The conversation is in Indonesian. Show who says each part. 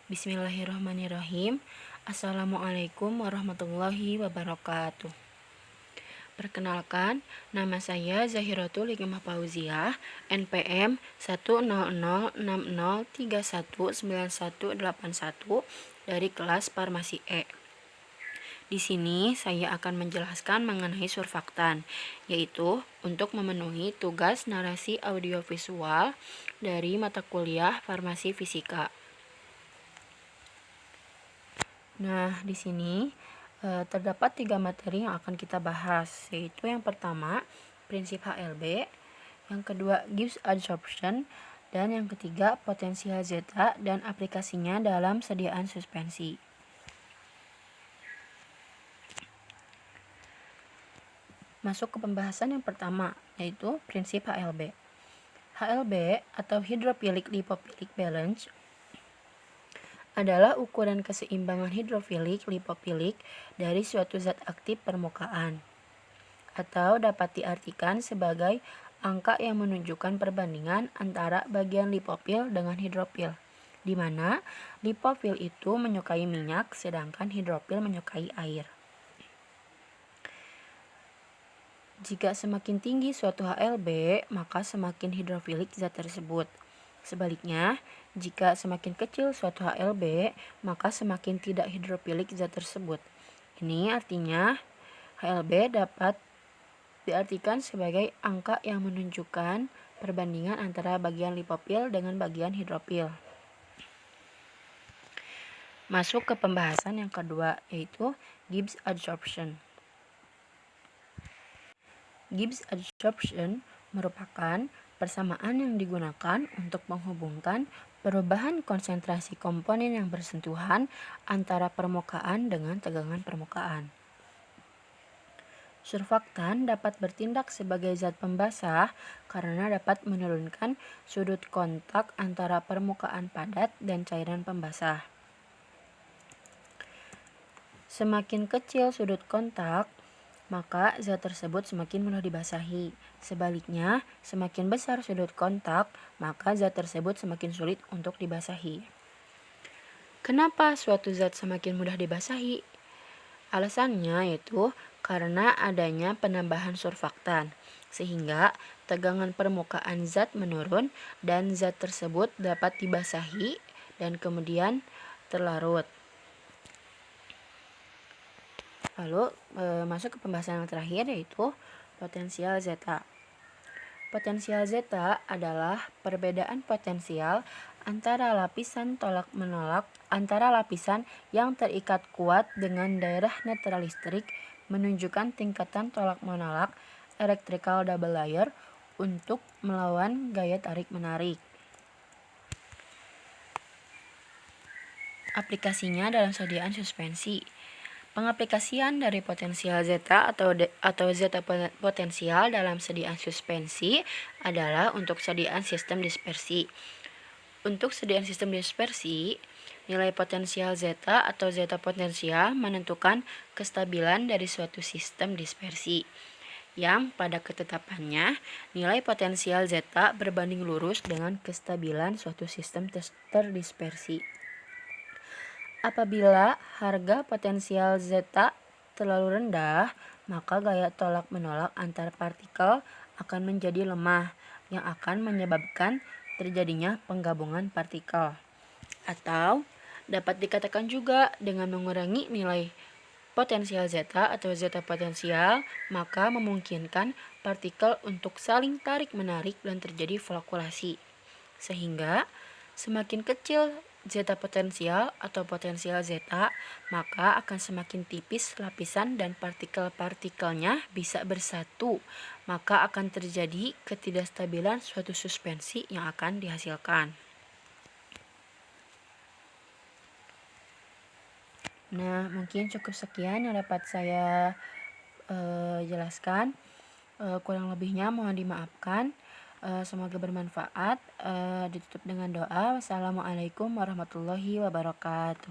Speaker 1: Bismillahirrahmanirrahim. Assalamualaikum warahmatullahi wabarakatuh. Perkenalkan, nama saya Zahiratul Hikmah Fauziah, NPM 10060319181 dari kelas Farmasi E. Di sini saya akan menjelaskan mengenai surfaktan, yaitu untuk memenuhi tugas narasi audiovisual dari mata kuliah Farmasi Fisika. Nah, di sini terdapat 3 materi yang akan kita bahas, yaitu yang pertama, prinsip HLB, yang kedua, Gibbs adsorption, dan yang ketiga, potensial zeta dan aplikasinya dalam sediaan suspensi. Masuk ke pembahasan yang pertama, yaitu prinsip HLB. HLB atau Hydrophilic Lipophilic Balance adalah ukuran keseimbangan hidrofilik lipofilik dari suatu zat aktif permukaan, atau dapat diartikan sebagai angka yang menunjukkan perbandingan antara bagian lipofil dengan hidrofil, di mana lipofil itu menyukai minyak sedangkan hidrofil menyukai air. Jika semakin tinggi suatu HLB, maka semakin hidrofilik zat tersebut. Sebaliknya, jika semakin kecil suatu HLB, maka semakin tidak hidrofilik zat tersebut. Ini artinya HLB dapat diartikan sebagai angka yang menunjukkan perbandingan antara bagian lipofil dengan bagian hidrofil. Masuk ke pembahasan yang kedua, yaitu Gibbs adsorption. Gibbs adsorption merupakan persamaan yang digunakan untuk menghubungkan perubahan konsentrasi komponen yang bersentuhan antara permukaan dengan tegangan permukaan. Surfaktan dapat bertindak sebagai zat pembasah karena dapat menurunkan sudut kontak antara permukaan padat dan cairan pembasah. Semakin kecil sudut kontak, maka zat tersebut semakin mudah dibasahi. Sebaliknya, semakin besar sudut kontak, maka zat tersebut semakin sulit untuk dibasahi. Kenapa suatu zat semakin mudah dibasahi? Alasannya yaitu karena adanya penambahan surfaktan, sehingga tegangan permukaan zat menurun dan zat tersebut dapat dibasahi dan kemudian terlarut. Lalu masuk ke pembahasan yang terakhir, yaitu potensial zeta. Potensial zeta adalah perbedaan potensial antara lapisan tolak-menolak antara lapisan yang terikat kuat dengan daerah netral listrik menunjukkan tingkatan tolak-menolak electrical double layer untuk melawan gaya tarik-menarik. Aplikasinya dalam sediaan suspensi. Pengaplikasian dari potensial zeta atau zeta potensial dalam sediaan suspensi adalah untuk sediaan sistem dispersi. Untuk sediaan sistem dispersi, nilai potensial zeta atau zeta potensial menentukan kestabilan dari suatu sistem dispersi, yang pada ketetapannya nilai potensial zeta berbanding lurus dengan kestabilan suatu sistem terdispersi. Apabila harga potensial zeta terlalu rendah, maka gaya tolak-menolak antar partikel akan menjadi lemah, yang akan menyebabkan terjadinya penggabungan partikel. Atau dapat dikatakan juga dengan mengurangi nilai potensial zeta atau zeta potensial, maka memungkinkan partikel untuk saling tarik-menarik dan terjadi flokulasi. Sehingga semakin kecil zeta potensial atau potensial zeta, maka akan semakin tipis lapisan dan partikel-partikelnya bisa bersatu, maka akan terjadi ketidakstabilan suatu suspensi yang akan dihasilkan. Nah, mungkin cukup sekian yang dapat saya jelaskan. Kurang lebihnya mohon dimaafkan. Semoga bermanfaat. Ditutup dengan doa. Wassalamualaikum warahmatullahi wabarakatuh.